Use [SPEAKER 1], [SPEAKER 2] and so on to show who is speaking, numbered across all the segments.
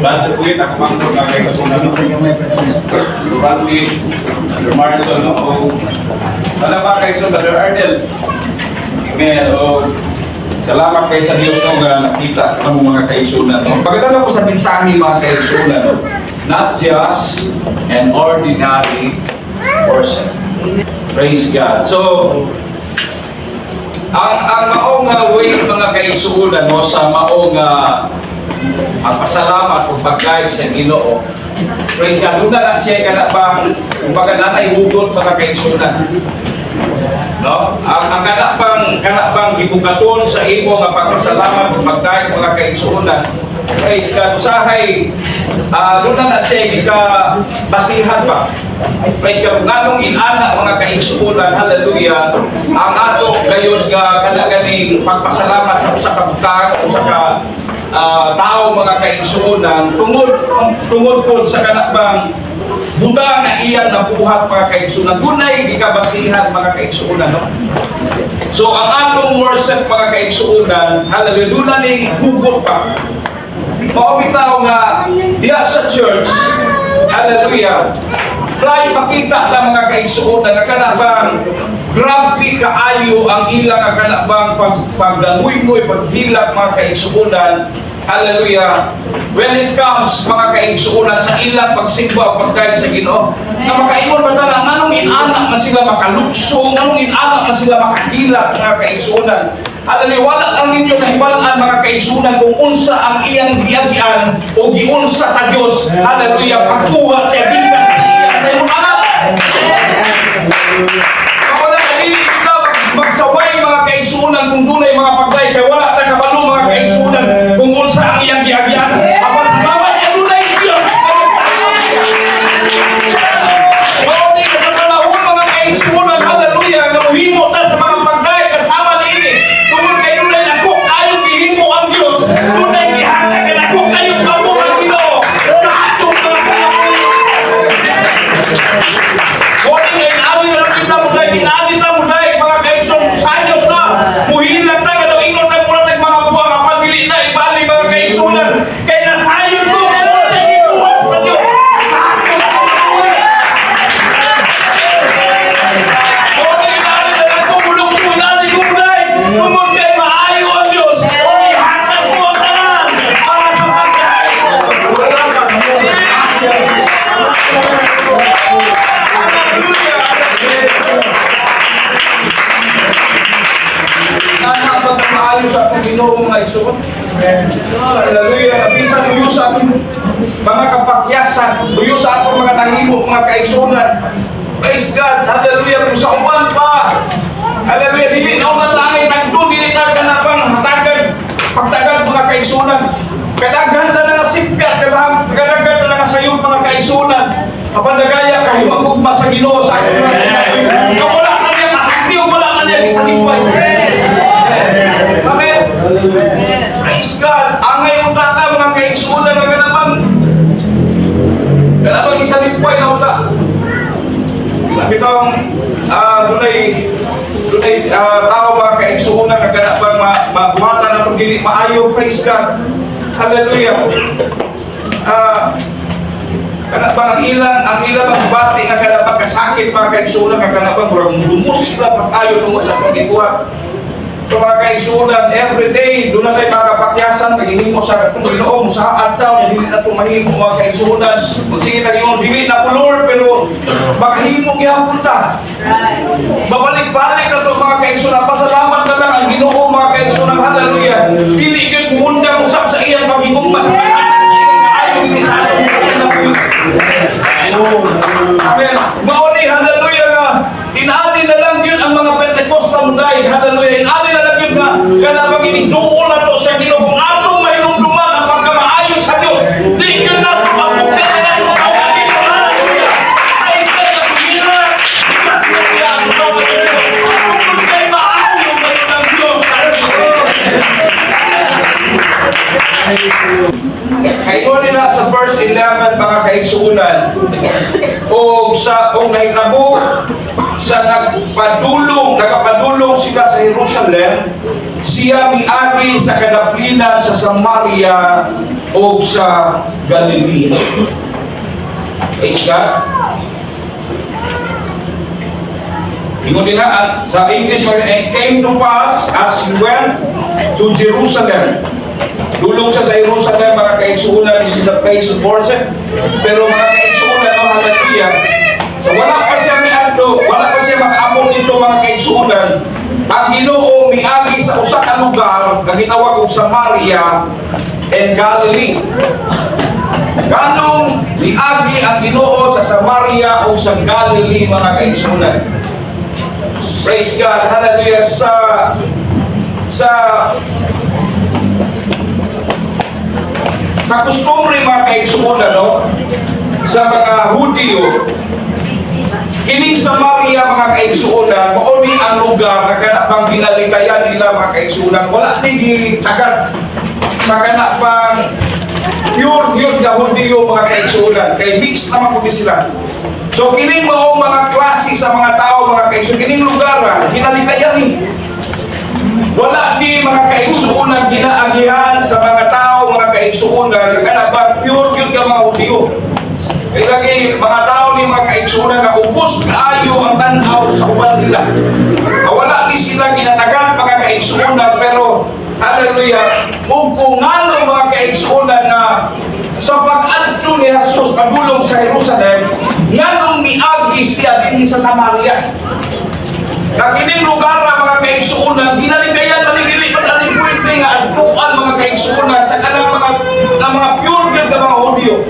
[SPEAKER 1] Brother Kuya, takpang na kayo sa mga Randy, Brother Marlon, o wala ba kayo sa Brother Ardel? Amen. O salamat kayo sa Diyos na nakita ng mga kaigsunan. Pagkatapos ko sa mensahe mga kaigsunan, not just an ordinary person. Praise God. So, ang maong way mga kaigsunan sa maong ang pasalamat kung pagkaig sa Ginoo. Praise God. Doon na siya kanapang kumbaga nanay hugot mga kaigsunan. No? Ang kanapang gibugaton sa imo nga pagpasalamat kung pagkaig mga kaigsunan. Praise God. Usahay doon na siya basihan pa. Praise God. Nganong inana mga kaigsunan, hallelujah, ang ato gayon nga kanaganing pagpasalamat sa usa ka butang, usa ka tao mga kaigsunan tungod po sa kanabang buta na iyan na buhat mga kaigsunan. Dunay gikabasihan mga kaigsunan, no? So ang atong worship mga kaigsunan, hallelujah, doon na ni hugot pa. Maumitaw nga diya sa church, hallelujah, try makita lang mga kaigsunan na kanabang grabe kaayo ang ilang nga kanabang pagdanguy-ngoy, paghilak mga kaigsunan. Hallelujah. When it comes mga kaigsunan sa ilang pagsimba o pagkain sa Ginoo, na makaingon ba tala, anong inanak na sila makaluksong, anong inanak na sila makahilak mga kaigsunan. Hallelujah. Wala lang ninyo nahibalaan mga kaigsunan kung unsa ang iyang giagyan o giunsa sa Dios. Hallelujah. Pagkuha sa bigat sa iyang nahibalaan. Ako na kanili kita magsaway mga kaigsunan kung dunay mga pagday kay wala ta kabalo mga kaigsunan kung unsa ang iyang giagyan. Apan salamat kay dunay Dios. Mao ni sa panahon mga kaigsunan, hallelujah, nga mohimo ta sa mga pagday kasama niini. Tungod kay dunay dako kayo gihimo ang Dios. Dunay gihatag nga dako kayo kamo ang Ginoo sa atong mga kinabuhi. Wala kay naali lang kita mo dai ginani ta mo dai mga kaigsunan sayop na. Muhilang ta kada ingon ta pura tag mga buwang apan dili na ibali mga kaigsunan. Kay nasayop ko kamo sa gibuhat sa Dios. Sa atong kinabuhi. Wala inani na lang ko bulong suinani ko dai. Tungod kay maayo ang Dios. Wala ihatag ko ang tanan para sa pagkain. Salamat. Hallelujah. Nanabag na maayo sa atong Ginoo mga igsoon. Hallelujah. Bisan buyo sa atong mga kapakyasan, buyo sa atong mga nahimo mga kaigsunan. Praise God. Hallelujah. Kung sa uban pa, hallelujah, dili na uman langit nagdo, dili na kanabang hatagad pagtagad mga kaigsunan. Kadaghan na nga sipkat, kadaghan na nga sayop mga kaigsunan. Kapandagaya kahiwag ugma sa Ginoo sa atong mga kinabuhi. Wala na niya masakti o wala na niya isalipay. Amen. Praise God. Angay yung tata mga kaigsunan na ganabang isalipay na uta. Labitang dunay tao mga kaigsunan na ganabang mabuhatan na itong dili maayo. Praise God. Hallelujah. Kanabang ang ilang magbati nga kanabang kasakit mga kaigsunan nga kanabang lumot sila pag-ayo tungod sa pagkikuha. Ito mga kaigsunan, everyday doon na tayo mga kapakyasan naghihimo sa itong Ginoo sa adtaw niya, dili na itong mahimo mga kaigsunan. Magsige na Ginoo, dili na pulor pero maghimo gihapon ta. Babalik-balik na ito mga kaigsunan. Pasalamat na lang ang Ginoo mga kaigsunan. Hallelujah. Dili yun mundang usap sa iyang paghigong mas ayaw ni sa atong kinabuhi. Amen. Mauni, hallelujah nga. Inaani na lang yun ang mga Pentecostal dahil, hallelujah. Inaani na lang yun nga. Kanabang iniduol na to sa Ginoo. Kung atong mahinumduman ang pagkamaayo sa Diyos, di yun na mapugin na itong kawan dito. Hallelujah. Praise God na pagkira. Hallelujah. Ang kawan dito. Kung kayo maayo ngayon ng Diyos. Kayo nila sa verse 11 mga kaigsunan o nahitabo sa nagapadulong sila sa Jerusalem, siya miagi sa kadaplinan sa Samaria o sa Galilee. Praise God. Ingon din na, sa English, "And came to pass as he went to Jerusalem." Dulong siya sa Jerusalem, mga kaigsuunan, this is the place of worship. Pero mga kaigsuunan, mga hallelujah, so wala pa siya miadto, wala pa siya makaabot dito, mga kaigsuunan. Ang Ginoo miagi sa usa ka lugar na gitawag og Samaria and Galilee. Ganong miagi ang Ginoo sa Samaria o sa Galilee, mga kaigsuunan. Praise God, hallelujah. Sa kustumbre, mga kaigsuunan, no? Sa mga Hudyo, kining Samaria, mga kaigsuunan, mauni ang lugar na kanapang ginalikayan nila, mga kaigsuunan. Wala ni tagat sa kanapang pure na Hudyo, mga kaigsuunan. Kay mix naman kung sila. So kining maong mga klase sa mga tao, mga kaigsuunan, kining lugar, ginalikayan ni. Wala di mga kaigsuunan ginaagihan sa mga tao, mga kaigsuunan, na kanapang pure ka mga Hudyo. Kaya lagi, mga tao ni mga kaigsuunan na ubos kaayo ang tanaw sa uban nila. Wala di sila ginatagan, mga kaigsuunan, pero hallelujah, kung ano mga kaigsuunan na sa pag-adto ni Jesus padulong sa Jerusalem, nganong miagi siya din sa Samaria. Kakining lugar na mga kaigsuunan, ginalikayan manilili pa na pwede nga adtuan, mga kaigsuunan, sa kanang mga pure na mga Hudyo.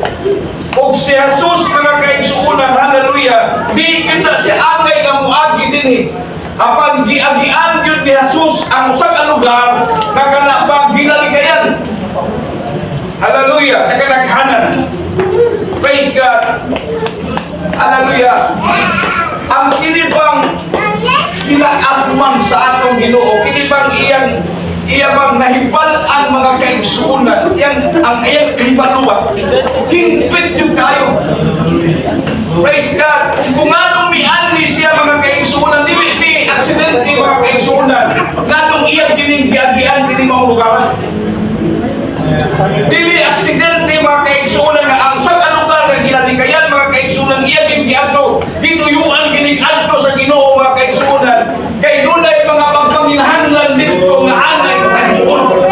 [SPEAKER 1] O si Jesus, mga kaigsuunan, hallelujah, di kita si angay na muagi din eh. Apang giagian yun ni Jesus ang usa ka lugar na kanapang ginalikayan. Hallelujah, sa kanaghanan. Praise God. Hallelujah. Ang kinibang kinaagman sa atong Ginoo, kinibang iya bang nahibal ang mga kaigsuunan, ang iyang kahibaluwa, hingpit yung kayo. Praise God. Kung anong mianli siya, mga kaigsuunan, di aksidente, mga kaigsuunan, nanong iyang gininggagian, kini mga lugar. Dili aksidente, mga kaigsuunan, na ang sa lugar na ginalikayan, mga kaigsuunan, iyang ginigado, dituyuan ginigado sa Ginoo, mga kaigsuunan, kay dunay mga pagpanginahanglan dito nga anay pagbuon.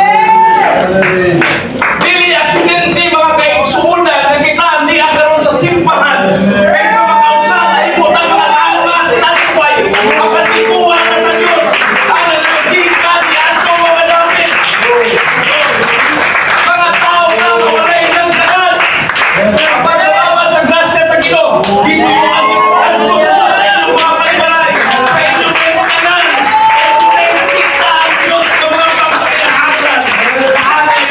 [SPEAKER 1] Dili aksidente, mga kaigsuunan, na kita di akaroon sa simbahan, kaysa makausa na himot ang mga tao na sinalikway, kapatikuhan ka sa Diyos, ang nalagika di ato mga dami. Mga tao na mawalay ng tagal, kapanawaman sa grasya sa Ginoo, dito yung ang ito sa mga palibaray, sa inyong pinutanan, ay tunay nakita ang Diyos sa mga pagpapinahagan. Anay,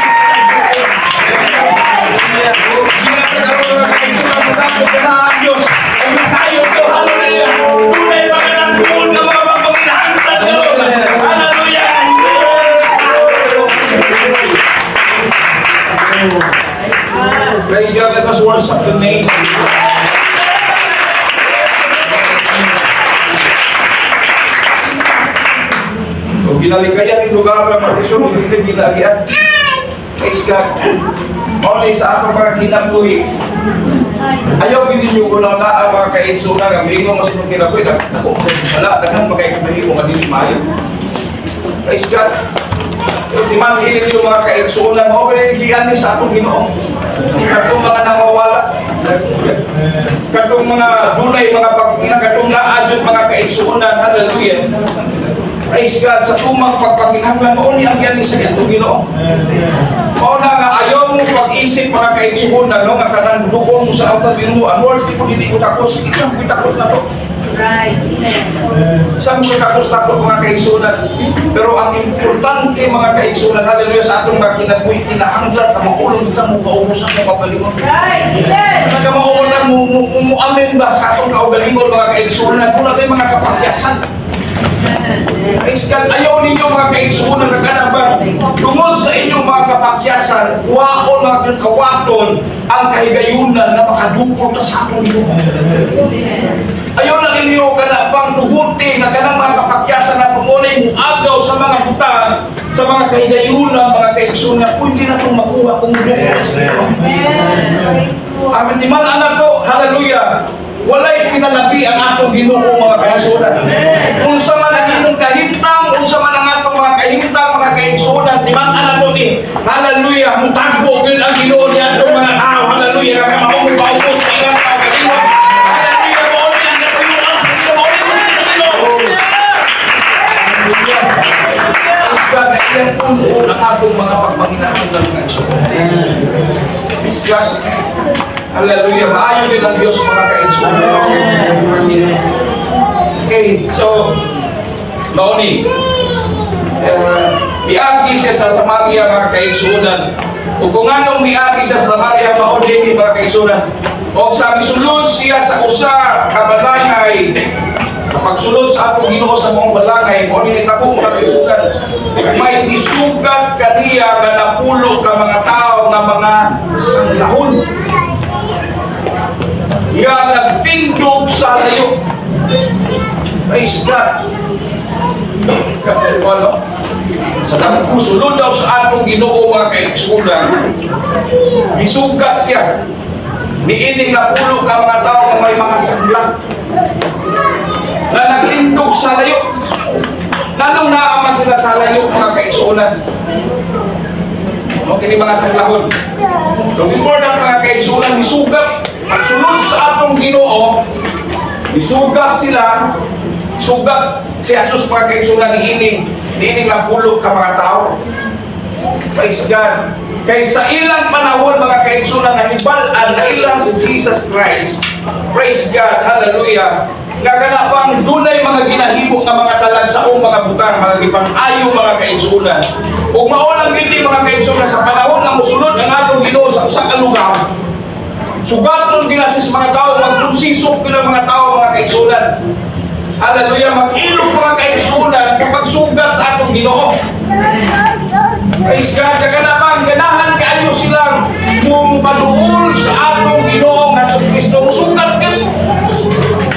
[SPEAKER 1] ginatagaroon na sa isulang sa tapos na ang Diyos, ay masayo ko, hallelujah, tunay pagkatagdoon ng mga pagpapinahagan karoon, hallelujah. Praise God, let us worship the name. So, ginalikayan yung lugar ng Matisyon, hindi ginagian. Praise God. Only sa ako mga kinabuhi. Ayaw gini nyo kulang na ang mga kaitsunan, ang hingo mas inyong kinabuhi. Ako, wala, daghang magkaikabahin mo, madili mayo. Praise God. Timan hilin yung mga kaigsuunan mo, piniligian ni sa atong Ginoo. Katong mga nangawala, katong mga dunay, katong naadot mga kaigsuunan, hallelujah. Praise God, sa tumang pagpaginahanglan mo, ni ang yan ni sa atong Ginoo. O na nga, ayaw mo pag-isip mga kaigsuunan, no, nga kanang dukong mo sa altar binuan, Lord, hindi ko takos, ikaw ko takos na to.
[SPEAKER 2] Right.
[SPEAKER 1] Saan mo takos-takot mga kaigsunan? Pero ang importante mga kaigsunan, hallelujah, sa atong mga kinabuhi, kinahanglan na maulong kita mo kaubusan mo kaugalingon.
[SPEAKER 2] Right.
[SPEAKER 1] Nagkamaulan mo amen ba sa atong kaugalingon mga kaigsunan? Kung na kayo mga kapakyasan. Praise God, ayaw ninyo mga kaigsunan na kanaban. Tungod sa inyong mga kapakyasan, waon mga kawaton ang kahigayunan na makadukot na sa atong Ginoo. Ayaw na ninyo kanabang tuguti na kanang mga kapakyasan na tumunay mo agaw sa mga butang sa mga kahigayunan, mga kaigsunan, pwede na itong makuha kung dugo sa iyo. Amen. Di man anak ko, hallelujah, walay pinalabi ang atong Ginoo mga kaigsunan. Unsa man ang imong kahimtang, unsa man ang atong mga kahimtang, mga kaigsunan, di man anak ko ni, hallelujah, mutagbo gyud ang Ginoo ni atong mga tao, hallelujah, nga kamaong paubos sa ilang tao kalimot. Hallelujah, mo ni ang katuyuan sa Ginoo, mo ni sa Ginoo. God, na iyang puno ang atong mga pagpanginahangan ng kaigsunan. God, hallelujah, maayo din ang Diyos mga kaigsunan. Okay, so, Mauni, miagi siya sa Samaria mga kaigsunan. O kung anong miagi siya sa Samaria, Mauni mga kaigsunan. O sa misulod siya sa usa kabalangay, sa pagsulod sa atong Ginoo sa mga balangay, Mauni nita po mga kaigsunan, may isugat kaniya na napulo ka mga tao na mga sanglahon. Nga nagtindog sa layo. Praise God. Ano? Sa nagpusulod daw sa atong Ginoo mga kaigsunan, misugat siya. Niining napulo ka mga tao na may mga sangla na nagtindog sa layo. Nanong naaman sila sa layo mga kaigsunan? Okay, ni mga sanglahon. So before na mga kaigsunan, misugat. Pagsunod sa atong Ginoo, misugat sila, sugat si Jesus mga kaigsunan niining napulo ka mga tao. Praise God. Kay sa ilang panahon mga kaigsunan na hibalan na ilang si Jesus Christ. Praise God. Hallelujah. Nga ganapang dunay mga ginahimo nga mga talagsaong mga butang, mga gipang-ayo mga kaigsunan. Ug mao lang gindi mga kaigsunan sa panahon nga mosunod ang atong Ginoo sa usa ka lugar. Sugaton ginasis mga tao, magkonsisok ng mga tao mga kaigsunan. Hallelujah, mag-ilog mga kaigsunan sa pagsugat sa atong Ginoo. Praise God, kaganapang ganahan kaayo silang mupaduol sa atong Ginoo nga sa Kristo. Musugat ka.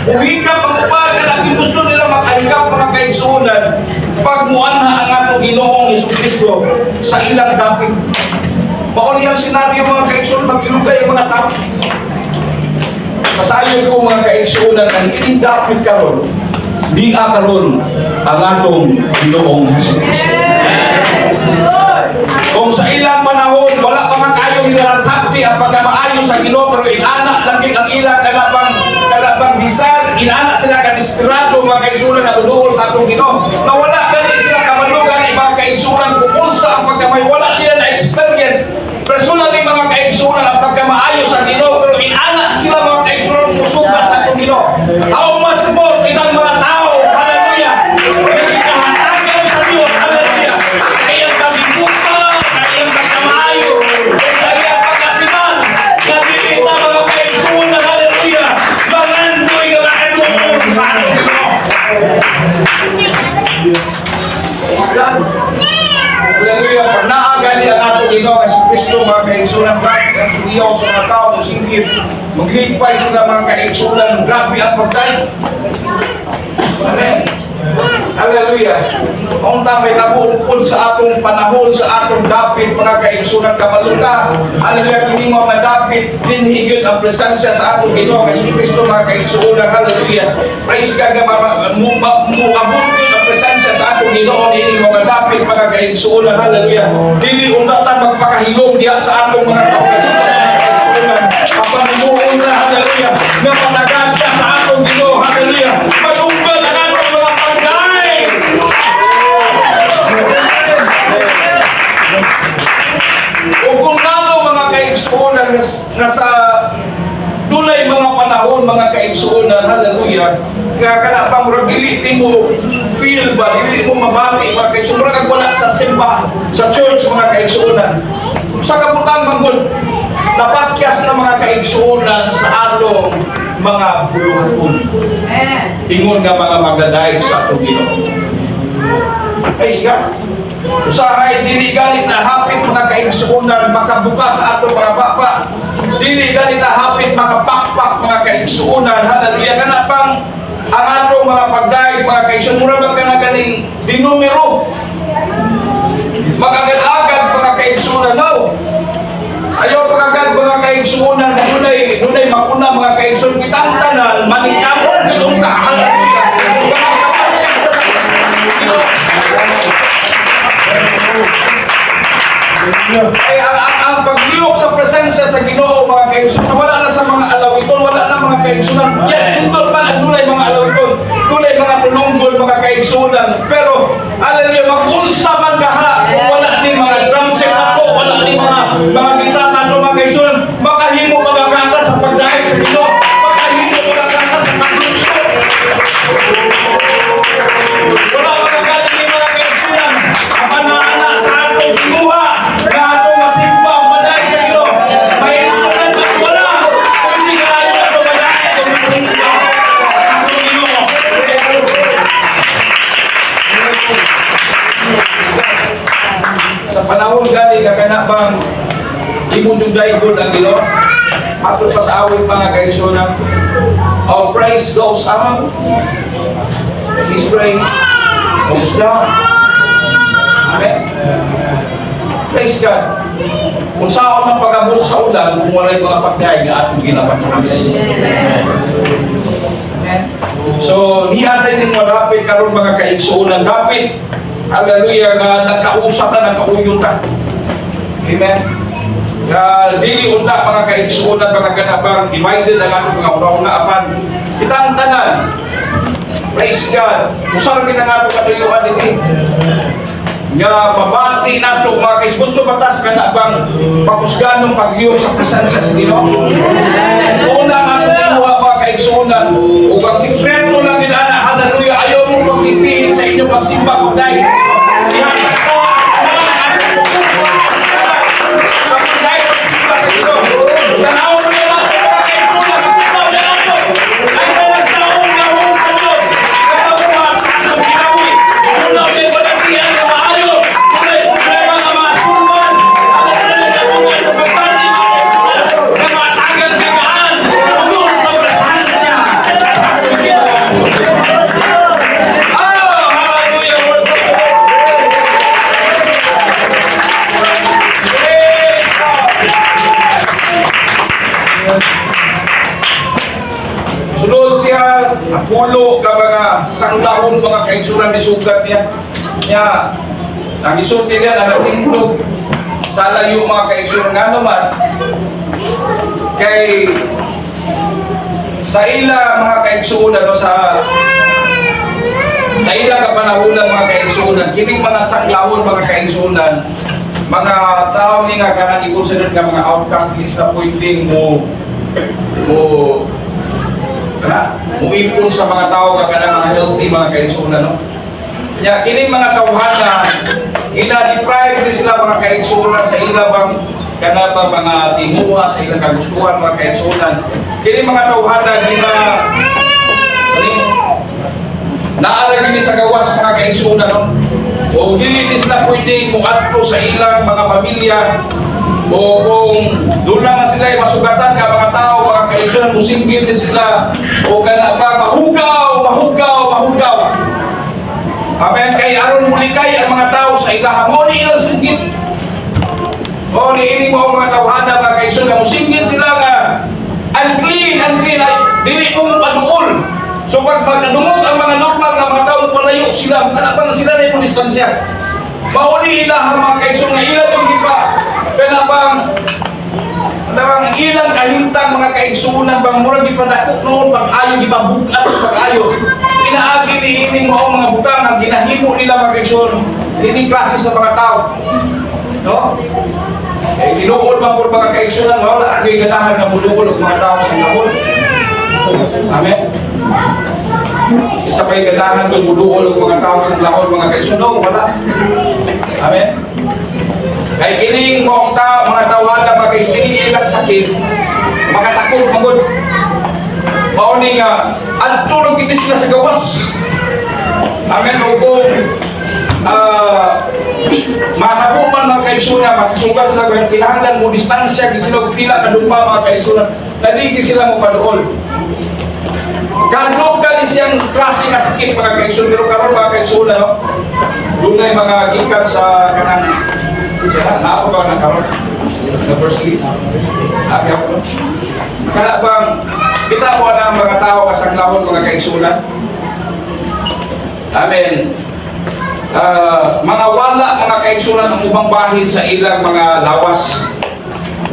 [SPEAKER 1] Uhikap ang upan na lagi gusto nila makahikap mga kaigsunan pag muanha ang atong Ginoong Hesus Kristo sa ilang dapit. Mauli ang senaryo mga kaigsunan, magilugay ang mga tao. Masayon ko mga kaigsunan ang inindapit karon, di karon ang atong Ginoong Hesus Kristo. Kung sa ilang panahon wala pa man kayo nilalasakti ang pagkamaayo sa Ginoo, pero inanak lang ang ilang kalabang bisan, inanak sila ka desperado mga kaigsunan na tuduol sa atong Ginoo. Nawala gani sila kamalugan mga kaigsunan kung unsa ang pagkamay, wala nila na experience personal ni mga kaigsunan ang pagkamaayo sa Ginoo, pero inanak sila mga kaigsunan musugat sa atong Ginoo. How much more ilang mga tao, hallelujah, nagkahatagan sa Diyos, hallelujah, sa iyang kalibutan, sa iyang pagkamaayo, sa iyang pagkatiman, na dilita mga kaigsunan, hallelujah, mangandoy nga makaduol sa atong Ginoo. Hallelujah, pag naagali ang atong Ginoo kasi Kristo mga kaigsunan, grabe ang suliyaw sa mga tao ng singgit, maglipay sila mga kaigsunan, grabe ang pagdaig. Amen. Hallelujah. Kung tamay nabuupod sa atong panahon, sa atong dapit mga kaigsunan kamalunga, hallelujah, kini mo na dapit dinhigit ang presensya sa atong Ginoo kasi Kristo mga kaigsunan, hallelujah. Praise God nga muabot ang presensya sa atong Ginoo ini mga dapit mga kaigsunan, hallelujah. Dili undatan magpakahilom diha sa atong mga tao mga kaigsunan. Kapanimuon na, hallelujah, nga patagan ka sa atong Ginoo, hallelujah. Madugad ang atong mga pagdaig. O kung nalo mga kaigsunan nga sa dunay mga panahon mga kaigsunan, hallelujah, nga kanapang dili mo feel ba, dili mo mabati mga kaigsunan, kag wala sa simbahan, sa church mga kaigsunan. Sa kabutang manggod, napakyas na mga kaigsunan sa atong mga buluhaton. Ingon nga mga magdadaig sa atong Ginoo. Praise God. Usahay dili galit na hapit mga kaigsunan makabukas sa atong mga baba. Dili galit na hapit makapakpak mga kaigsunan, hallelujah, kanapang ang atong mga pagdaig mga kaigsunan, mura ba ka na ganing dinumero Mag-agad-agad mga kaigsunan, no? Ayaw pag-agad mga kaigsunan, dunay makuna mga kaigsunan, kitang tanan, manikamot, gano'ng hallelujah. Ay, ang pagliyok sa presensya sa Ginoo mga kaigsunan, wala na sa mga alawiton, wala na mga kaigsunan. Yes, tundot man ang dunay mga alawiton, dunay mga tununggol mga kaigsunan, pero hallelujah, mag-unsa man kaha, kung wala ni mga drum set ako, wala ni mga gitara na mga kaigsunan, makahimo magaganda sa pagdahil sa Ginoo, makahimo magaganda sa paglunsyon. Wala magaganda ni mga kaigsunan, ang anak sa atong kinuha, na atong masimba, madahil sa Ginoo. May instrument at wala, kung hindi ka ayaw atong madahil atong masimba sa atong Ginoo. Sa panahon gani kakana bang imo jud dayon ang Ginoo ato pa sa awit mga kaigsunan. Our praise goes up, His praise goes down. Amen. Praise God. Kung saan ang pag-abot sa ulan, kung wala'y mga pagdaig na atong ginapatakas. Amen. So, niya din malapit karon mga kaigsunan. Dapat, hallelujah, na nagkausap na, nagkauyot ka. Amen. Dili unta mga kaigsunan, mga ganabang, divided ang atong mga una-una apan. Kitang tanan. Praise God. Usar kita nga itong katuyuan din nga mabati na ito mga kaigsunan. Gusto batas ka na bang pagkusganong pagliyo sa presensya sa Ginoo? Una nga itong kinuha mga kaigsunan. O kang sikreto lang din ana, hallelujah, ayaw mong pagkipihin sa inyong pagsimba ko dahil ihatag ko ang atong puso sa dahil pagsimba sa Ginoo. Tanaw mo yan ako mga kaigsunan, magkitaw yan ako ay talagsaong gawong sa Diyos kanabuhan sa atong kinabuhi. Una may balatian na maayo, kulay problema nga mga sulman, at ang nagkapungan sa pagbati mga kaigsunan na matagal kagaan, tulong sa presensya sa atong Ginoo. Hallelujah! Worship the Lord. Praise God. Sulod siya, napulo ka mga sanglahon mga kaigsunan ni sugat niya. Niya, nagisulti niya na natingklog sa layo mga kaigsunan nga naman. Kay sa ila mga kaigsunan no, sa ila kapanahunan mga kaigsunan, kining mga sanglahon mga kaigsunan, mga tao ni nga kanang i-consider nga mga outcast list na pwedeng mo muipon sa mga tao nga kanang mga healthy mga kaigsunan, no? Kaya kining mga tawhanan, ina-deprive din sila mga kaigsunan sa ilabang kana ba mga tinguha sa ilang kagustuhan mga kaigsunan. Kining mga tawhanan naara gini sa gawas mga kaigsunan, no? O dili sila pwedeng muadto sa ilang mga pamilya o kung doon naman sila ay masugatan ka mga tao, mga kaigsunan, musinggit din sila o kana ba mahugaw. Amen. Kay aron mulikay ang mga tao sa ilaha mo ni ilang singgit o ni ini mo mga tawhana mga kaigsunan, musinggit sila nga unclean ay dili mo paduol. So pag magdumog ang mga normal na mga tao, palayo sila, kanapa na sila na yung distansya. Mauli ilaha mga kaigsunan nga ilang yung gipa kanapang ilang kahintang mga kaigsunan bang murag gipadako noon pag-ayo gipabugat pag-ayo. Pinaagi ni ining mga butang ang ginahimo nila mga kaigsunan. Ini klase sa mga tao. No? Eh tinuod man pud mga kaigsunan wala kay ganahan nga mudugol og mga tao sa lahon. Amen. Isa pa'y ganahan kung mudugol og mga tao sa lahon mga kaigsunan wala. Amen. Kay kining mga tao, mga tawhana mga kaigsunan ilang sakit, makatakot magod. Mauning adto gid sila sa gawas. Amen. O kung manabuman mga kaigsunan, makasugat sila kung kinahanglan mo distansya gid sila pila ka dumpa mga kaigsunan, nadigi sila mo paduol. Kadlok ka ni siyang klase nga sakit mga kaigsunan, pero karon mga kaigsunan, no? Dunay mga gikan sa kanang nao ba na karon na firstly kana bang kita mo na mga tao kasanglahon mga kaigsunan. Amen. Mga wala mga kaigsunan ang ubang bahin sa ilang mga lawas.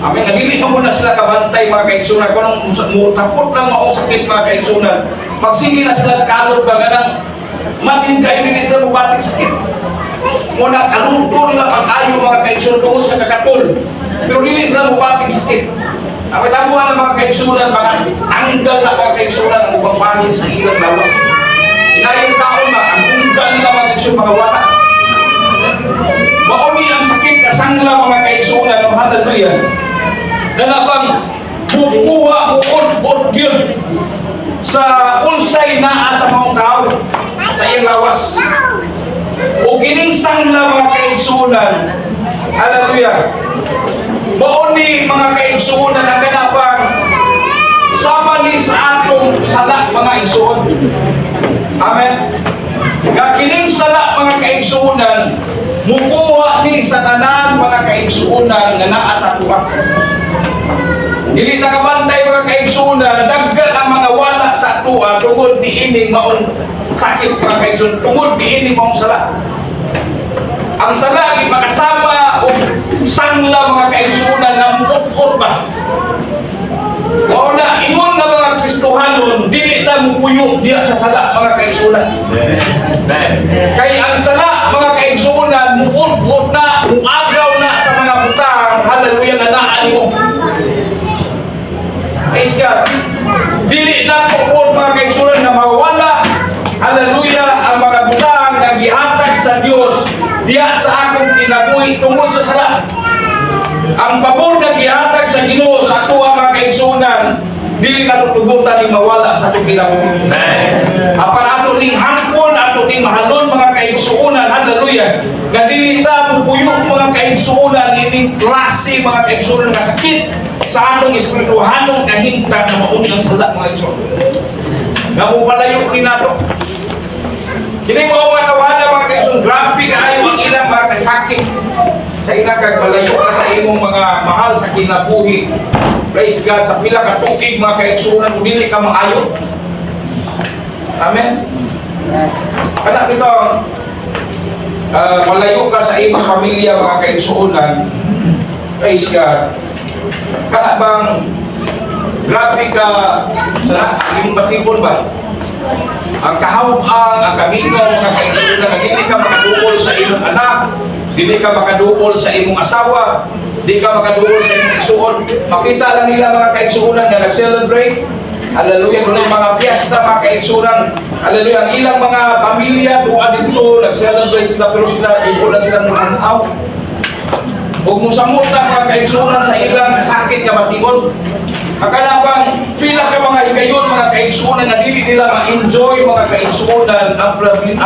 [SPEAKER 1] Amen. Nagili mo na sila kabantay mga kaigsunan kung tapot lang maong sakit mga kaigsunan. Magsige na sila kalot ba ganang manin kayo din sila mabating sakit. Muna kalunto nila pag-ayo mga kaigsunan tungkol sa kakatol. Pero hindi sila mabating sakit. Ang tabuhan ng mga kaigsunan, mga anggal na mga kaigsunan ang upang bahin sa ilang lawas. Inayong tao na, ang unggal nila mga kaigsunan, mga wala. Mauni ang sakit kasangla mga kaigsunan, no, hallelujah. Ganapang bukuha, buod yun sa ulsay na sa mga tao, sa iyang lawas. O kining sangla mga kaigsunan, hallelujah. Mauni mga kaigsunan ang ganapang sama ni sa atong sala mga igsuon. Amen. Kining sala mga kaigsunan mukuha ni sa tanan mga kaigsunan na naa sa tuwa. Dili ta kabantay mga kaigsunan daggan ang mga wala sa tuwa tungod diining maong sakit mga kaigsunan, tungod diining maong sala. Ang sala di makasama o sangla mga kaigsunan na muot-ot ba? O na, ingon na mga Kristohanon, dili ta mupuyo diya sa sala mga kaigsunan. Kaya ang sala mga kaigsunan, muot-ot na, muagaw na sa mga butang, hallelujah na naan mo. Praise God. Dili na puot mga kaigsunan na mawala, hallelujah, ang mga butang na gihatag sa Dios diya sa akong kinabuhi tungod sa sala. Ang pabor na gihatag sa Ginoo sa ato mga kaigsunan, dili na tugutan ni mawala sa atong kinabuhi. Apan ato ning hangpon, ato ning mahalon mga kaigsunan, hallelujah. Na dili ta pupuyo mga kaigsunan ining klase mga kaigsunan nga sakit sa atong espirituhanong kahimtang na mauni ang sala mga kaigsunan. Nga mo palayo ni nato. Kini mo tawana mga kaigsunan, grabe kaayo ang ilang mga kasakit sa ilang kagmalayo ka sa imong mga mahal sa kinabuhi. Praise God, sa pila ka tukig mga kaigsunan kung dili ka maayo. Amen. Kana dito malayo ka sa imong pamilya mga kaigsunan. Praise God. Kana bang grabe ka sa imong batibon ba? Ang kahawang, ang kamingaw mga kaigsunan na dili ka makaduol sa imong anak, dili ka makaduol sa imong asawa, dili ka makaduol sa imong igsuon. Makita lang nila mga kaigsunan na nag-celebrate, hallelujah, doon yung mga fiesta mga kaigsunan, hallelujah, ang ilang mga pamilya tuwa dito, nag-celebrate sila pero sila, ito na silang mananaw. Huwag mo samutan mga kaigsunan sa ilang sakit na batikon. Kakalabang pila ka mga higayon mga kaigsunan na dili nila ma-enjoy mga kaigsunan ang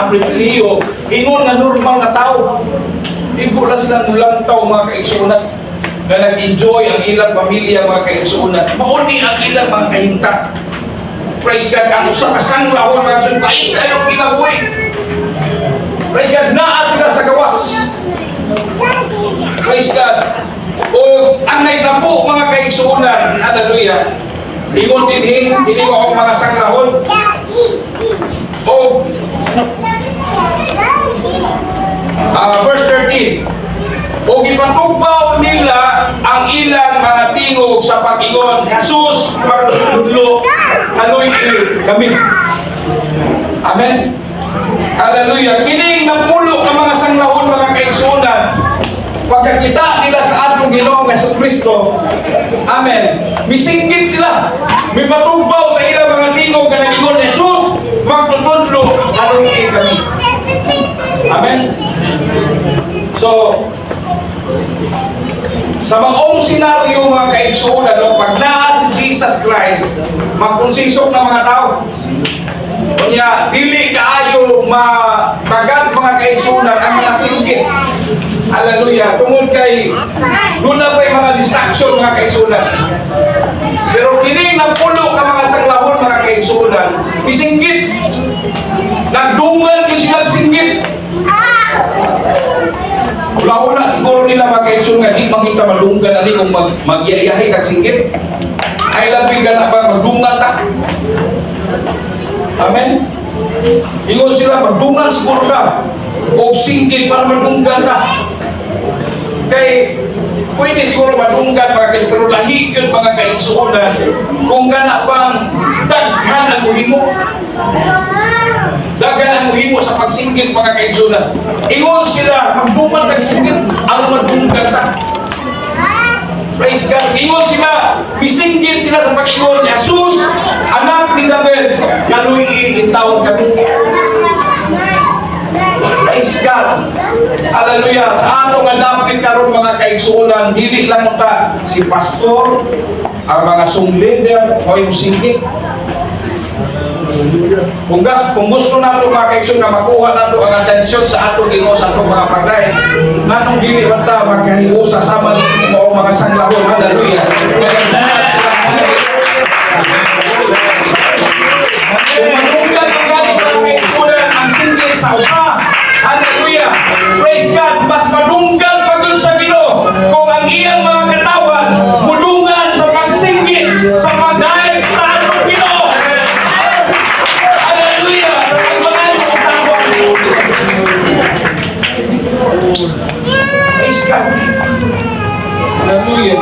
[SPEAKER 1] pribiliyo ingon na normal na tao. Igo na silang ulantaw mga kaigsunan na nag-enjoy ang ilang pamilya mga kaigsunan. Mauni ang ilang mga kahinta. Praise God, ang usa kasanglahon mga kaigsunan, paing kayo kinabuhi. Praise God, naa sila sa gawas. Praise God. O ang naitapo mga kaigsunan, hallelujah, ingon din hindi ko ang mga sanglahon. O verse 13, o gipatugbaw nila ang ilang mga tingog sa pag-ingon, Jesus, pagtudlo, haloy kami. Amen. Hallelujah. Kining napulo ang mga sanglahon mga kaigsunan, pagkakita nila sa atong Ginoong Jesucristo, amen, misinggit sila, may patugbaw sa ilang mga tingog na nag-ingon, Jesus, magtutudlo, haluin kami. Amen. So, sa maong senaryo mga kaigsunan, no, pag naa si Jesus Christ, magkonsisok ng mga tao. Kanya, dili kaayo matagad mga kaigsunan ang mga singgit. Hallelujah. Tungod kay doon na pa yung mga distraction mga kaigsunan. Pero kining nagpulo ka mga sanglahon mga kaigsunan, isinggit. Nagdungan yung silang singgit. kung mag-iayahay kag singgit. Ay labi ka na ba magdungan ta? Amen? Ingon sila, magdungan siguro ka o singgit para magdunggan ka. Kay pwede siguro madunggan mga kaigsuonan, pero lahi yun mga kaigsuonan kung kana bang daghan ang muhimo. Daghan ang muhimo sa pagsinggit mga kaigsuonan. Ingon sila, magdungan kag singgit ang madunggan ta. Praise God. Ingon sila, bisinggit sila sa pag-ingon ni Jesus, anak ni David, kaluy intawon kami. Praise God. Hallelujah. Sa ato nga dapit karon mga kaigsuonan, dili lang ta si pastor, ang mga sung leader o yung singgit. Kung gusto nato mga kaigsuonan na makuha nato ang atensyon sa ato Ginoo sa ato mga pagday, nanong dili ta magkahiusa sama ni o mga sanglahon. Hallelujah. Kung manunggan ang gani mga kaigsuonan ang singgit sa usa, hallelujah. Praise God. Mas madunggan pa dun sa Ginoo kung ang iyang mga katawan mudungan sa pagsinggit sa pagdaig sa atong Ginoo. Hallelujah. Sa pagbangayo o tawag. Praise God. Hallelujah.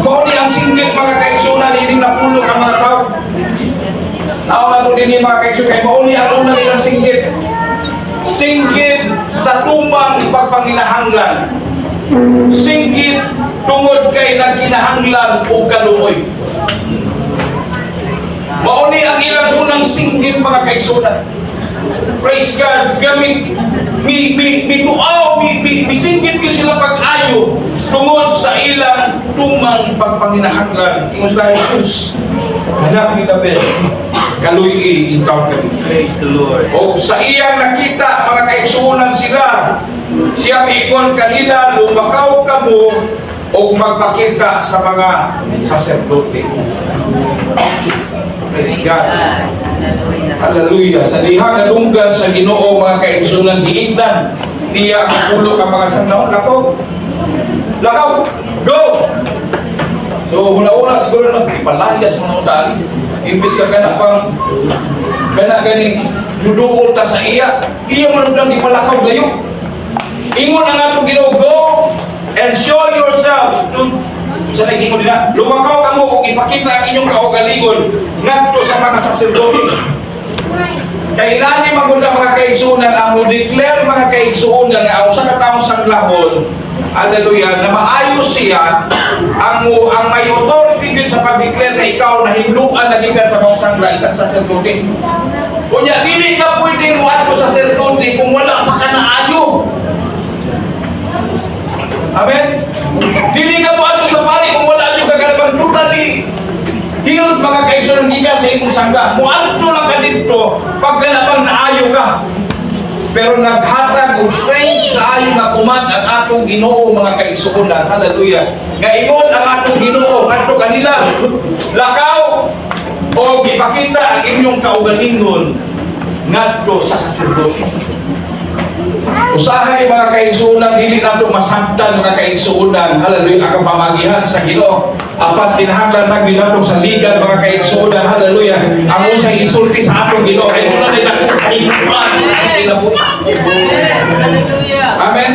[SPEAKER 1] Mao ni ang singgit mga kaigsuonan ini napulong ang mga tao. Naon din ni mga kaigsuonan kay mao ni ang una nilang singgit. Singgit sa tumang pagpanginahanglan. Singgit tungod kay nagkinahanglan o kaluoy. Mauni ang ilang unang singgit mga kaigsuonan. Praise God. Gamit singgit ko sila pag-ayo tungod sa ilang tumang pagpanginahanglan. Ingon sila, Jesus, anak ni David, kaluy ikaw kami.
[SPEAKER 2] Praise the Lord.
[SPEAKER 1] O sa iyang nakita, mga kaigsuonan sila, siya miingon kanila, lumakaw ka mo o magpakita sa mga saserdote. Praise God. Hallelujah. Sa dihang nadunggan sa Ginoo mga kaigsuonan, giignan niya ang pulo ka mga sanglahon. Lakaw! Go! So, una-una siguro na, ipalayas mo na dali. Imbis ka pang gani nuduol ta sa iya mo nang ipalakaw layo. Ingon ang atong Ginoo, go and show yourselves to sa naging nila. Lumakaw ka mo kung ipakita ang inyong kaugalingon ngadto sa mga saserdote. Kaya inani magunda mga kaigsuonan ang mo-declare mga kaigsuonan nga ang sa katawang sanglahon, hallelujah, na maayos siya ang may authority din sa pag-declare na ikaw na himluan na gikan sa mga sangla isang saserdote. Kunya, dili ka pwedeng mo ato sa saserdote kung wala pa ka naayo. Amen? Dili ka mo ato sa pari kung wala yung kagalabang totally healed mga kaigsuonan gikan sa imong sangga. Mo ato lang ka dito pag ganapang naayo ka. Pero naghatag og strange na ayo nga kuman ang atong Ginoo mga kaigsuonan. Hallelujah. Nga ingon ang atong Ginoo kadto kanila, lakaw o ipakita ang inyong kaugalingon ngadto sa saserdote. Usahay mga kaigsuonan, dili nato masabtan mga kaigsuonan, hallelujah, ang pamagihan sa Ginoo. Apat kinahanglan na ginatong sa ligan mga kaigsuonan, hallelujah. Ang usay isulti sa atong Ginoo ay muna nila kahimuan sa ating nabuhi. Amen.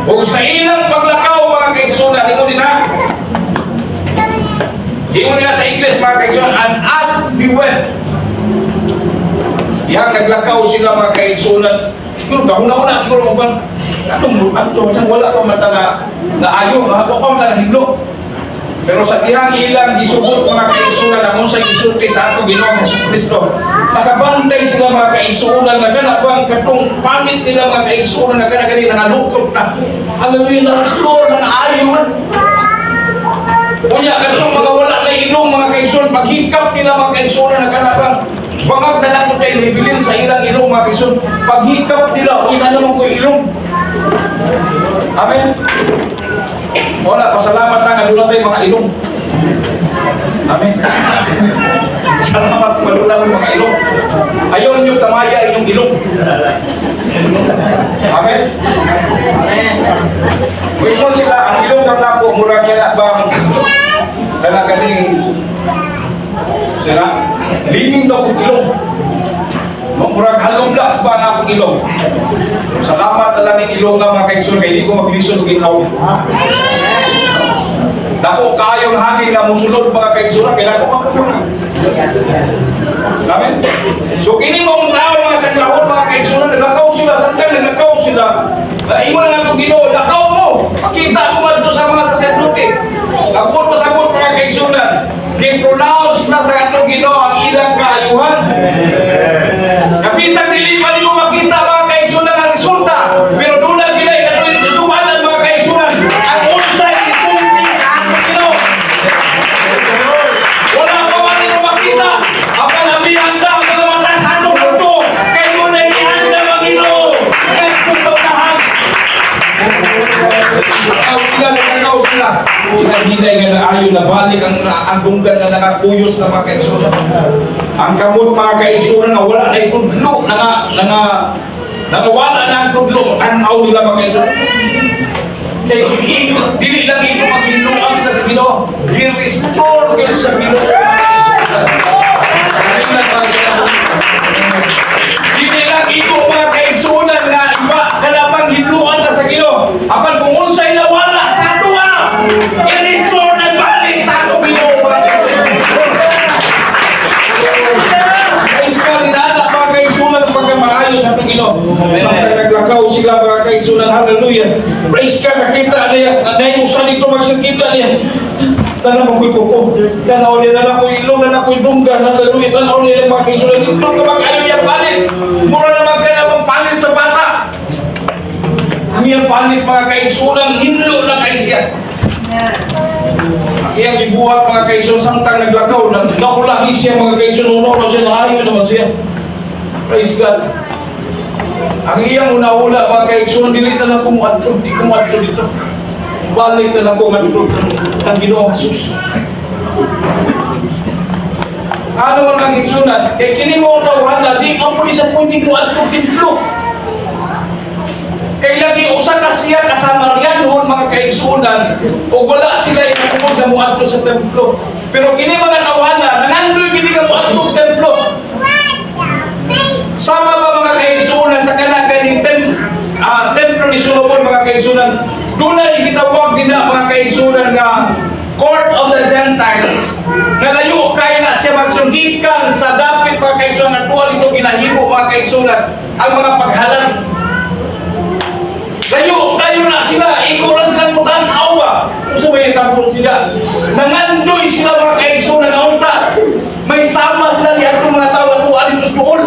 [SPEAKER 1] O sa ilang paglakaw mga kaigsuonan, ingon nila sa English mga kaigsuonan, and as we went. Yang naglakaw sila mga kaigsuonan. Yung kahuna-una siguro mo ba? Wala pa mata na ayaw, mahabo pa mata na higlo. Pero sa dihang ilang gisubot mga kaigsuonan ang unsay gisulti sa atong Ginoong Jesucristo. Nakabantay sila mga kaigsuonan na kanabang katong pamit nila mga kaigsuonan na kanagani nangalukot na. Hallelujah, na-restore na naayo man. Kunya katong mga wala na ilong mga kaigsuonan, paghikap nila mga kaigsuonan na kanabang bangag na lang mo tayo hibilin sa ilang ilong mga kaigsuonan. Paghikap nila, uy na naman ko ilong. Amen. Wala, pasalamat na nga doon tayo mga ilong. Amen. Salamat malula ng mga ilong. Ayaw nyo tamaya inyong ilong. Amen? Kung ito sila, ang ilong ng ako, mura kaya bang galing sila, liming daw kong ilong. Murag halublas ba na akong ilong. Salamat na lang ng ilong na mga kaigsoon, kaya hindi ko maglisod ng ginhaw. Dako kayong hangin na musulod mga kaigsoon, kaya ko makukunan. Amen? So kini mong tao mga saklahon mga kaigsoon, nagakaw sila, saktan nagakaw sila. Imo na nga itong Ginoo, nakaw mo. Pakita mo nga dito sa mga saserdote. Kapag pasabot mga kaigsunan, gi-pronounce na sa atong Ginoo ang ilang kaayuhan. Kapisang dili pa niyo makita mga kaigsunan ang resulta. Pero doon ang ginay katutuwanan mga kaigsunan. Ang unsay isulti sa atong Ginoo. Wala pa man niyo makita. Ang panabihanda ang mga mata sa atong kanto. Kaya doon ay ihanda mga Ginoo. Ganito sa unahan. Nagkakaw sila. Hinay nga na ayon na balik ang dunggan na nakakuyos na mga kaigsunan. Ang kamot mga kaigsunan na wala na itudlo, nangawala na ang tudlo, tanaw nila mga kaigsunan. Kaya dili lang ito maghinuang sila sa Ginoo. I-restore kayo sa Ginoo mga kaigsunan. Dili lang ito mga kaigsunan na iba na namang hinuang na sa Ginoo. Apan kung unsay nawala sa atua, i-restore na balik sa atong Ginoo mga kaigsunan. Mga kaigsunan pagka maayos sa atong Ginoo. Samtang naglakaw sila mga kaigsunan, hallelujah. Praise ka, nakita niya, nayusan ito magsakita niya. Tanaw ko'y kuko, tanaw niya na ako'y ilong, na ako'y dunggan, hallelujah. Tanaw niya mga kaigsunan, ito naman kayo yung palit. Mura naman ka naman palit sa bata. Ang yung palit mga kaigsunan, hinlo na kayo siya. Kaya gibuhat mga kaigsunan, samtang naglakaw, naulahi siya mga kaigsunan, uno siya, naayon naman siya. Praise God. Ang iyang una-una mga kaigsunan, dili na lang kumuadto, di kumuadto dito. Balik na lang kumuadto ang Ginoong Jesus. Ano man ang kaigsunan? Kaya kini mo tawahan, di ang pulis ang pwede kumuadto templo. Kaya lagi usa ka siya kasama riyan noon mga kaigsunan, o wala sila inukumod na muadto sa templo. Pero kini mga tawahan, nangandoy kini ka muadto sa templo. Sama ba mga kaigsunan sa kanaganing templo ni Solomon mga kaigsunan? Doon na ikitawag din na mga kaigsunan nga Court of the Gentiles. Nalayo kayo na siya magsunggikan sa dapit mga kaigsunan na tuwal ito ginahimo mga kaigsunan ang mga paghalan. Layo kayo na sila, ikaw lang silang mutanaw ba? Kung sabay tapos sila, nangandoy sila mga kaigsunan na unta. May sama sila ni atong mga tao at tuwal ito doon.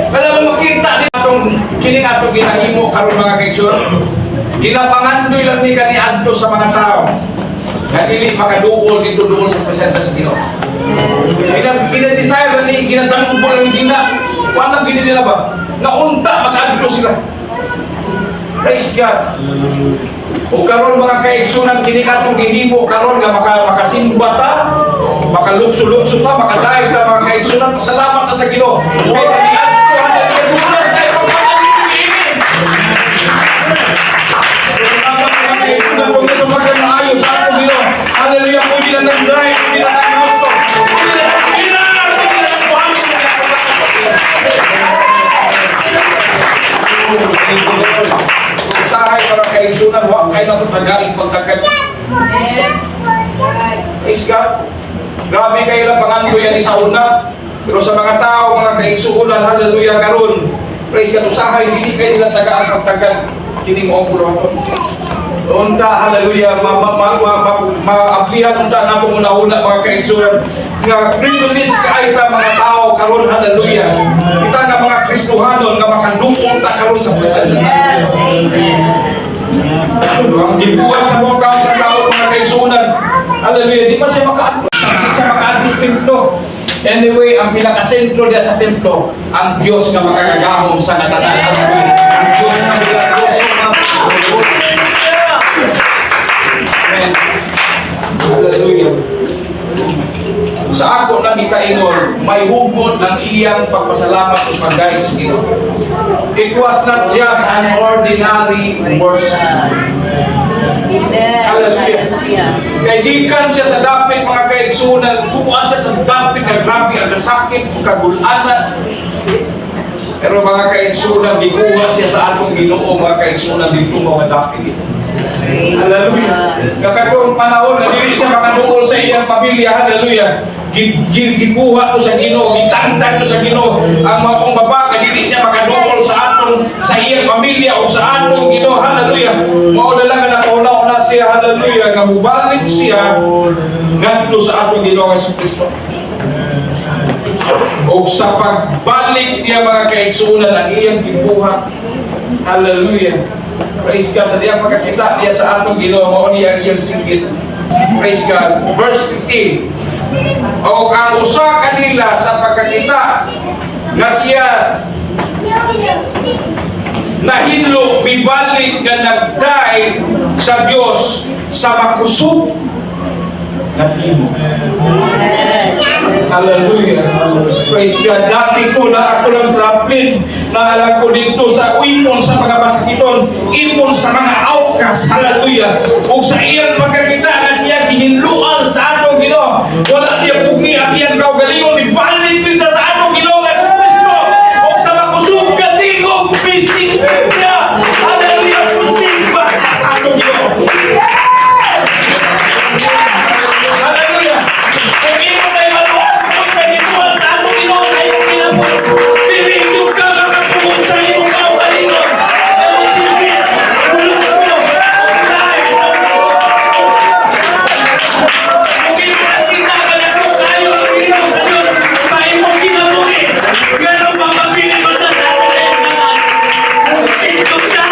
[SPEAKER 1] Kaya mo makita din atong kining atong ginahimo karon mga kaigsunan. Ginapangandoy lang ni kani adto sa mga tao. Nga dili makaduol dito duol sa presensya sa Ginoo. Gina-desire ni ginatanong ko lang gina. Kuan gini nila ba? Naunta makaadto sila. Praise God. O karon mga kaigsunan kini atong gihimo karon nga makasimba ta, makalukso-lukso ta, makadaig ta mga kaigsunan. Salamat ta sa Ginoo. Kay kani adto hangtod dulas kay pagpanalig ini. Salamat mga kaigsunan kung gusto magkanaayos sa atong Ginoo. Hallelujah. Pwede na nag-drive, pwede na nag-lukso, pwede na nag-inar, pwede na nag-buhangin. Usahay para kaigsunan, huwag kayo na nagaing pagdagat. Praise God. Grabe kayo lang pangandoy yan sa una. Pero sa mga tao, mga kaigsunan, hallelujah, karon. Praise God, usahay, hindi kayo nilang tagaan pagdagat. Kining mo ang puluhan. Unta, hallelujah, ma-aplihan unta na kung una-una mga kaigsunan. Nga privilege kaay ta mga tao karon, hallelujah. Kita nga mga Kristohanon nga makadungkol ta karon sa presensya. Ang gibuhat sa mga tao sa tao mga kaigsunan, hallelujah, di pa siya makaadto sa templo. Anyway, ang pinakasentro diya sa templo, ang Diyos nga makakagahom sa natanan. Hallelujah. Ang Diyos nga milagroso nga. Amen. Hallelujah. Sa ako nang ikaingon, may hugod ng iyang pagpasalamat o pagdahig sa Ginoo. It was not just an ordinary person. Hallelujah. Kay gikan siya sa dapit mga kaigsunan, tuwa siya sa dapit na grabe ang sakit, kagulanan. Pero mga kaigsunan, gikuha siya sa atong Ginoo, mga kaigsunan dito mga dapit. Hallelujah. Kakatong panahon na dili siya makaduol sa iyang pamilya. Hallelujah. Gikuha ko sa Ginoo, gitangtang ko sa Ginoo ang mga kong baba, dili siya makaduol sa iyang pamilya o sa atong Ginoo. Hallelujah. Mao na lang na kauna-una siya. Hallelujah. Nga mubalik siya ngadto sa atong Ginoo Jesucristo. O sa pagbalik niya mga kaigsunan ang iyang gibuhat. Hallelujah. Praise God. Sa diyang pagkakita niya sa atong Ginoo, mao niya ang iyang singgit. Praise God. Verse 15. O ang usa kanila sa pagkakita nga siya nahilo mibalik nga nagday sa Dios sa makusog na timo. Hallelujah. Praise God. Dati ko na ako lang sa plane, naalam ko dito sa ipon sa mga basakiton, ipon sa mga outcast. Hallelujah. Ug sa iyang pagkakita na siya gihinluan sa atong Ginoo, wala niya pugni at iyang kaugalingon, ibalik din sa atong Ginoo nga Kristo. Ug sa makusog ka tingog, bisig niya. Hallelujah. Musimba sa atong Ginoo. Hallelujah. Kung ito na imaluan ko sa gituan sa atong Ginoo sa iyong kinabot, bibigyan ka makapugot sa iyong kaugalingon. Kung ito na sintakan ako kayo ang Ginoo sa Diyos sa iyong kinabuhi, ganun mamabilin mo na sa ating lahat. Kung ito ka,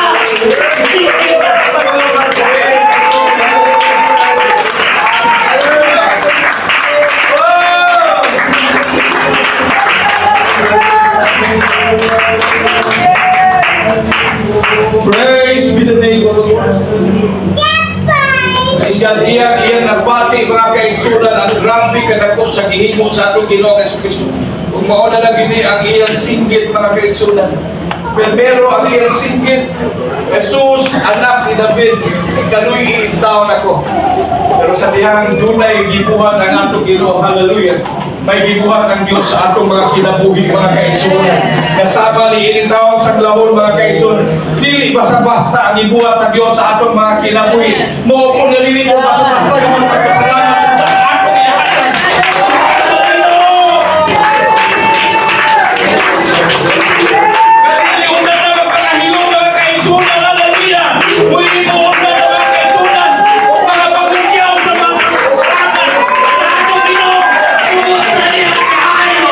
[SPEAKER 1] sikip ka sa mga bagay. Praise be the name of the Lord. Praise God. Iyang nagpati mga kaigsunan ang grabe kadako sa gihimo sa atong Ginoo Jesucristo. Kung mauna na gini ang iyang singgit mga kaigsunan. Pero ang iyang singgit, Jesus, anak ni David, kanuy taon ako. Pero sa dihang dunay gibuhat ang atong Ginoo. Hallelujah. May gibuhat ang Diyos sa atong mga kinabuhi mga kaigsunan. Kasama ni ining tawag sa glahon mga kaigsunan. Dili basta-basta ang gibuhat sa Diyos sa atong mga kinabuhi. Mo kung dili mo basta-basta yung mga pagpasalamat ang atong ihatag sa atong Ginoo. Kadili undan na magpanahilo mga kaigsunan. Hallelujah. Muli mo undan na mga kaigsunan. Kung mga pagundyaw sa mga pagpasalamat sa atong Ginoo. Tungod sa iyang kahayo.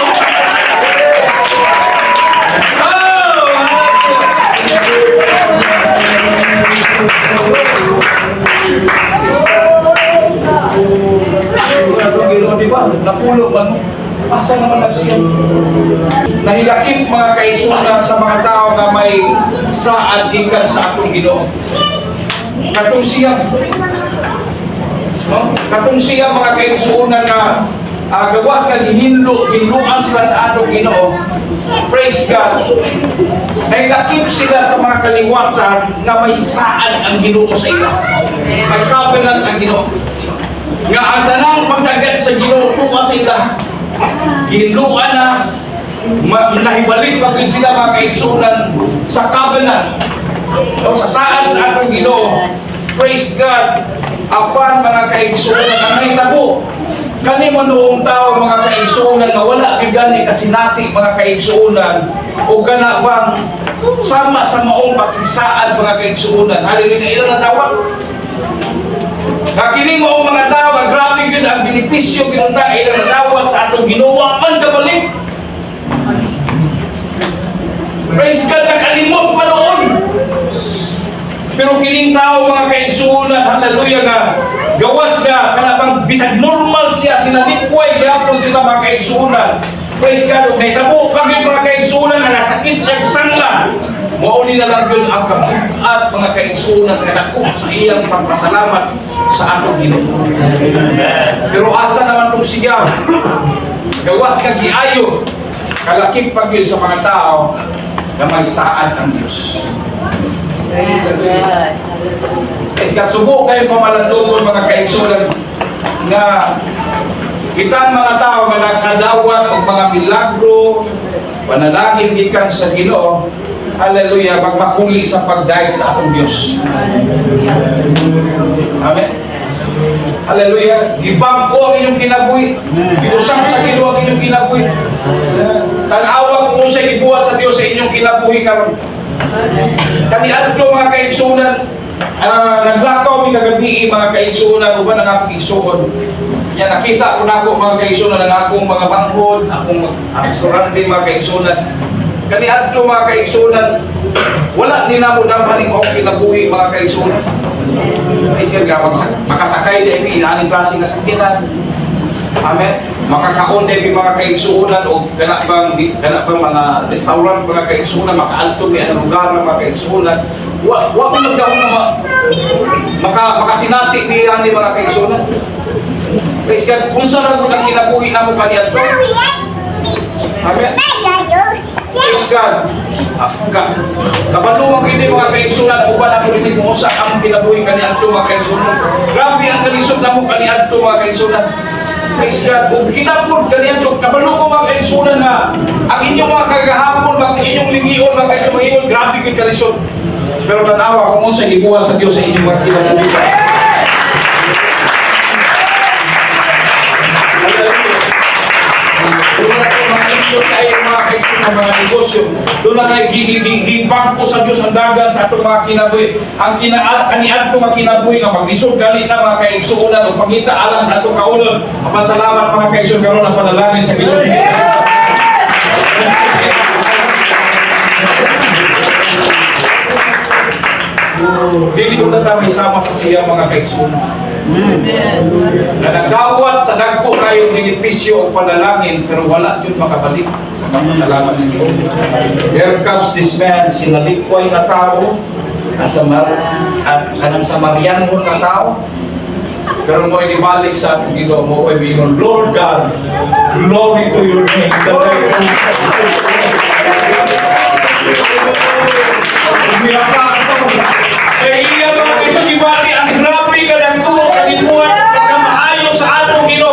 [SPEAKER 1] Diba? Napulo man mo. Asa naman nagsiyan? Nahilakip mga kaigsunan sa mga tao na may saad ikan sa atong Ginoo. Katong siya. No? Katong siya mga kaigsunan na gawas ka gihinluan sila sa atong Ginoo. Praise God. Nahilakip sila sa mga kaliwatan na may saad ang Ginoo sa ila. May covenant ang Ginoo. Nga ang tanang pagdagat sa Ginoo tuwa sila. Gihinluan na nahibalik pag sila mga kaigsunan sa covenant. No, sa saad sa atong Ginoo. Praise God. Apan mga kaigsunan ang nahitabo. Kani mo noong tao mga kaigsunan na wala gani kasinati mga kaigsunan o kana bang sama sa maong pakisaad mga kaigsunan. Hallelujah. Ilan na tawag? Kakining mo mga tao, grabe yun ang benepisyo ginunta ilang nadawat sa atong Ginoo man kabalik. Praise God, nakalimot pa noon. Pero kining tao mga kaigsunan, hallelujah nga, gawas nga, kanabang bisag normal siya, sinalikway, gapon sila mga kaigsunan. Praise God, naitabo kami mga kaigsunan na nasakit siya sangla. Mauni na lang yun ang kabukat mga kaigsunan kadako sa iyang pagpasalamat sa atong Ginoo. Pero asa naman itong siya. Gawas ka giayo. Kalakip pag yun sa mga tao na may saad ang Diyos. Kasi subo kayo pamalandungon mga kaigsunan na kita ang mga tao na nagkadawat o mga milagro, panalangin gikan sa Ginoo. Hallelujah, magmakuli sa pagdaig sa atong Diyos. Amen. Hallelujah. Gibangko ang inyong kinabuhi. Giusap sa Ginoo ang inyong kinabuhi. Tanawa kung sa'y gibuhat sa Diyos sa inyong kinabuhi karon. Kaniadto mga kaigsunan, naglakaw mi kagabi mga kaigsunan uban ang akong igsuon. Yan nakita ko na ako mga kaigsunan ang akong mga banghod, akong restaurante mga kaigsunan. Kaniadto mga kaigsunan, wala din na mo daman yung akong kinabuhi mga kaigsunan. Ay siya ka makasakay na yung inaaning klase nga sakyanan. Amen. Makakaon na yung mga kaigsunan o ganap bang mga restaurant mga kaigsunan, makaalto may anong lugar ng mga kaigsunan. Wa ko nagdaon na makasinati niya ni mga kaigsunan. Praise God, kung saan ako nang kinabuhi na mo kaniadto. Amen. Praise God. Kabalumang hindi mga kaigsunan, uban ako hindi mo sa ang kinabuhi kaniadto mga kaigsunan. Grabe ang kalisod na mo kaniadto mga kaigsunan. Praise God. Kung kinapod kaniadto, kabalo ko mga kaigsunan na ang inyong mga kagahapon, ang inyong lingion, mga kaigsunan, grabe yung kalisod. Pero tanawa kung sa ibuhat sa Diyos sa inyong mga kinabuhi. Doon na kayo mga ikot kayo mga kaigsunan ng mga negosyo. Doon na kayo gibangko sa Diyos ang dagan sa atong mga kinabuhi. Ang kaniadto mga kinabuhi nga maglisod gali na mga kaigsunan o pangita alang sa atong kaunon. Mapasalamat mga kaigsunan karon ang panalangin sa Ginoo. Dili ko na tayo sama sa siya mga kaigsunan. Na nagkawat sa dagko kayo benepisyo o panalangin pero wala yun makabalik sa kapasalamat sa Diyos. Here comes this man, sinalikway na tao, kanang Samarian mo na tao, pero mo inibalik sa ating Ginoo mo ay biyon, Lord God, glory to your name. Kaya iya mga kaisang ibali, ang grabe ka lang ko sa libuhan, pagkamaayo sa atong Ginoo.